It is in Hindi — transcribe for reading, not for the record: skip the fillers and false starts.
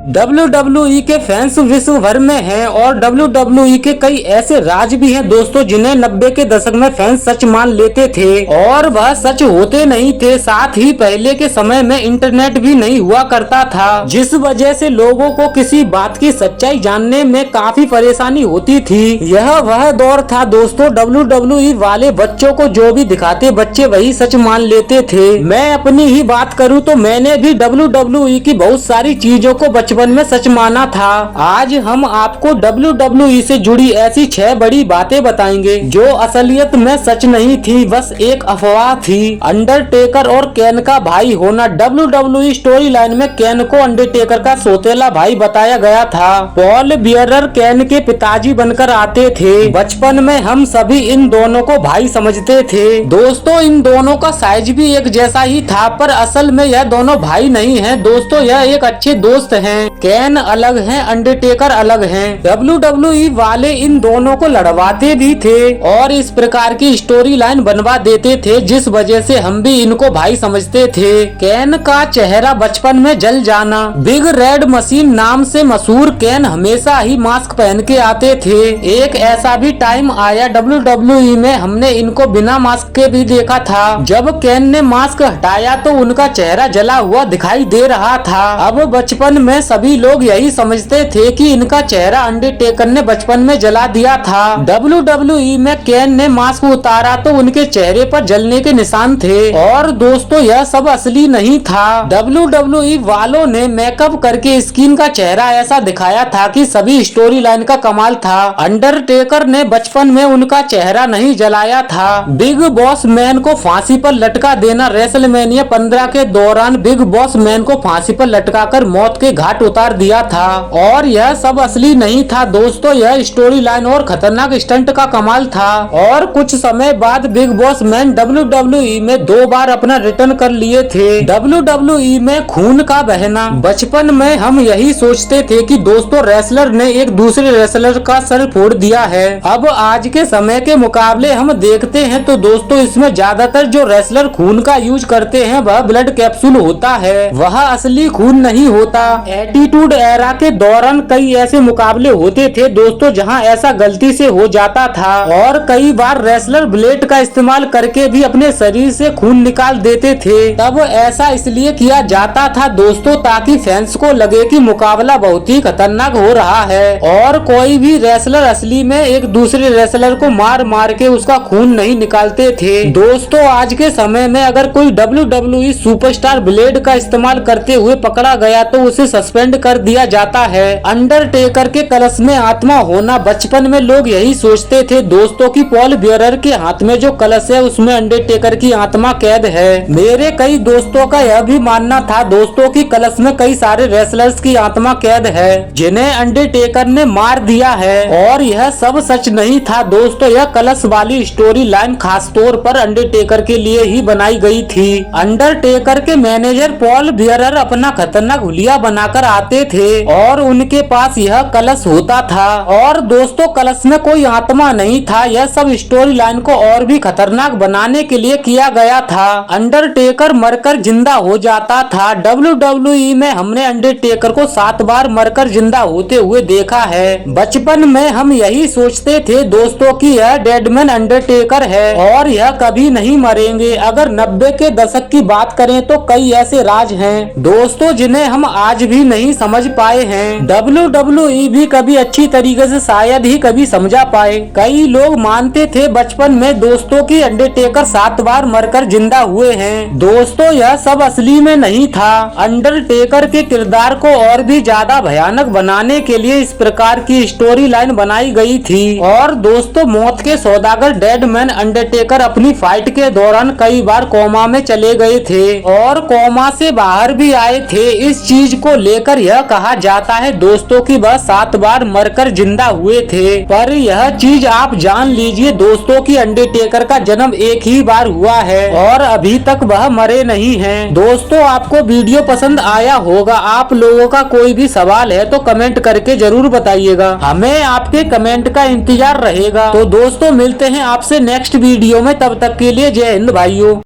WWE के फैंस विश्व भर में हैं और WWE के कई ऐसे राज भी हैं दोस्तों जिन्हें 90 के दशक में फैंस सच मान लेते थे और वह सच होते नहीं थे। साथ ही पहले के समय में इंटरनेट भी नहीं हुआ करता था, जिस वजह से लोगों को किसी बात की सच्चाई जानने में काफी परेशानी होती थी। यह वह दौर था दोस्तों WWE वाले बच्चों को जो भी दिखाते बच्चे वही सच मान लेते थे। मैं अपनी ही बात करूँ तो मैंने भी WWE की बहुत सारी चीजों को बचपन में सच माना था। आज हम आपको WWE से जुड़ी ऐसी 6 बड़ी बातें बताएंगे जो असलियत में सच नहीं थी, बस एक अफवाह थी। अंडरटेकर और कैन का भाई होना। WWE स्टोरी लाइन में कैन को अंडरटेकर का सौतेला भाई बताया गया था। पॉल बियरर कैन के पिताजी बनकर आते थे। बचपन में हम सभी इन दोनों को भाई समझते थे दोस्तों। इन दोनों का साइज भी एक जैसा ही था, पर असल में यह दोनों भाई नहीं हैं दोस्तों, यह एक अच्छे दोस्त हैं। कैन अलग हैं, अंडरटेकर अलग हैं। WWE वाले इन दोनों को लड़वाते भी थे और इस प्रकार की स्टोरी लाइन बनवा देते थे जिस वजह से हम भी इनको भाई समझते थे। कैन का चेहरा बचपन में जल जाना। बिग रेड मशीन नाम से मशहूर कैन हमेशा ही मास्क पहन के आते थे। एक ऐसा भी टाइम आया WWE में हमने इनको बिना मास्क के भी देखा था। जब कैन ने मास्क हटाया तो उनका चेहरा जला हुआ दिखाई दे रहा था। अब बचपन में सभी लोग यही समझते थे कि इनका चेहरा अंडरटेकर ने बचपन में जला दिया था। WWE में कैन ने मास्क उतारा तो उनके चेहरे पर जलने के निशान थे और दोस्तों यह सब असली नहीं था। WWE वालों ने मेकअप करके स्किन का चेहरा ऐसा दिखाया था कि सभी स्टोरी लाइन का कमाल था। अंडरटेकर ने बचपन में उनका चेहरा नहीं जलाया था। बिग बॉस मैन को फांसी पर लटका देना। रेसलमेनिया 15 के दौरान बिग बॉस मैन को फांसी पर लटकाकर मौत के घाट उतार दिया था और यह सब असली नहीं था दोस्तों, यह स्टोरी लाइन और खतरनाक स्टंट का कमाल था। और कुछ समय बाद बिग बॉस मैन WWE में 2 बार अपना रिटर्न कर लिए थे। WWE में खून का बहना। बचपन में हम यही सोचते थे कि दोस्तों रेसलर ने एक दूसरे रेसलर का सर फोड़ दिया है। अब आज के समय के मुकाबले हम देखते हैं तो दोस्तों इसमें ज्यादातर जो रेसलर खून का यूज करते हैं वह ब्लड कैप्सूल होता है, वह असली खून नहीं होता। एटीट्यूड एरा के दौरान कई ऐसे मुकाबले होते थे दोस्तों जहां ऐसा गलती से हो जाता था और कई बार रेसलर ब्लेड का इस्तेमाल करके भी अपने शरीर से खून निकाल देते थे। तब ऐसा इसलिए किया जाता था दोस्तों ताकि फैंस को लगे कि मुकाबला बहुत ही खतरनाक हो रहा है और कोई भी रेसलर असली में एक दूसरे रेसलर को मार मार के उसका खून नहीं निकालते थे। दोस्तों आज के समय में अगर कोई WWE सुपरस्टार ब्लेड का इस्तेमाल करते हुए पकड़ा गया तो उसे सस्पेंड कर दिया जाता है। अंडरटेकर के कलश में आत्मा होना। बचपन में लोग यही सोचते थे दोस्तों कि पॉल बियरर के हाथ में जो कलश है उसमें अंडरटेकर की आत्मा कैद है। मेरे कई दोस्तों का यह भी मानना था दोस्तों कि कलश में कई सारे रेसलर्स की आत्मा कैद है जिन्हें अंडरटेकर ने मार दिया है और यह सब सच नहीं था दोस्तों। यह कलश वाली स्टोरी लाइन खास तौर पर अंडरटेकर के लिए ही बनाई गई थी। अंडरटेकर के मैनेजर पॉल बियरर अपना खतरनाक हुलिया बनाकर आते थे और उनके पास यह कलश होता था और दोस्तों कलश में कोई आत्मा नहीं था। यह सब स्टोरी लाइन को और भी खतरनाक बनाने के लिए किया गया था। अंडरटेकर मरकर जिंदा हो जाता था। WWE में हमने अंडरटेकर को 7 बार मरकर जिंदा होते हुए देखा है। बचपन में हम यही सोचते थे दोस्तों कि यह डेडमैन अंडरटेकर है और यह कभी नहीं मरेंगे। अगर 90 के दशक की बात करें तो कई ऐसे राज हैं दोस्तों जिन्हें हम आज भी नहीं समझ पाए हैं। WWE भी कभी अच्छी तरीके से शायद ही कभी समझा पाए। कई लोग मानते थे बचपन में दोस्तों की अंडरटेकर 7 बार मरकर जिंदा हुए हैं। दोस्तों यह सब असली में नहीं था। अंडरटेकर के किरदार को और भी ज्यादा भयानक बनाने के लिए इस प्रकार की स्टोरी लाइन बनाई गई थी। और दोस्तों मौत के सौदागर डेडमैन अंडरटेकर अपनी फाइट के दौरान कई बार कोमा में चले गए थे और कोमा से बाहर भी आए थे। इस चीज को लेकर यह कहा जाता है दोस्तों कि वह 7 बार मरकर जिंदा हुए थे, पर यह चीज आप जान लीजिए दोस्तों कि अंडरटेकर का जन्म एक ही बार हुआ है और अभी तक वह मरे नहीं हैं। दोस्तों आपको वीडियो पसंद आया होगा। आप लोगों का कोई भी सवाल है तो कमेंट करके जरूर बताइएगा, हमें आपके कमेंट का इंतजार रहेगा। तो दोस्तों मिलते हैं आपसे नेक्स्ट वीडियो में, तब तक के लिए जय हिंद भाइयों।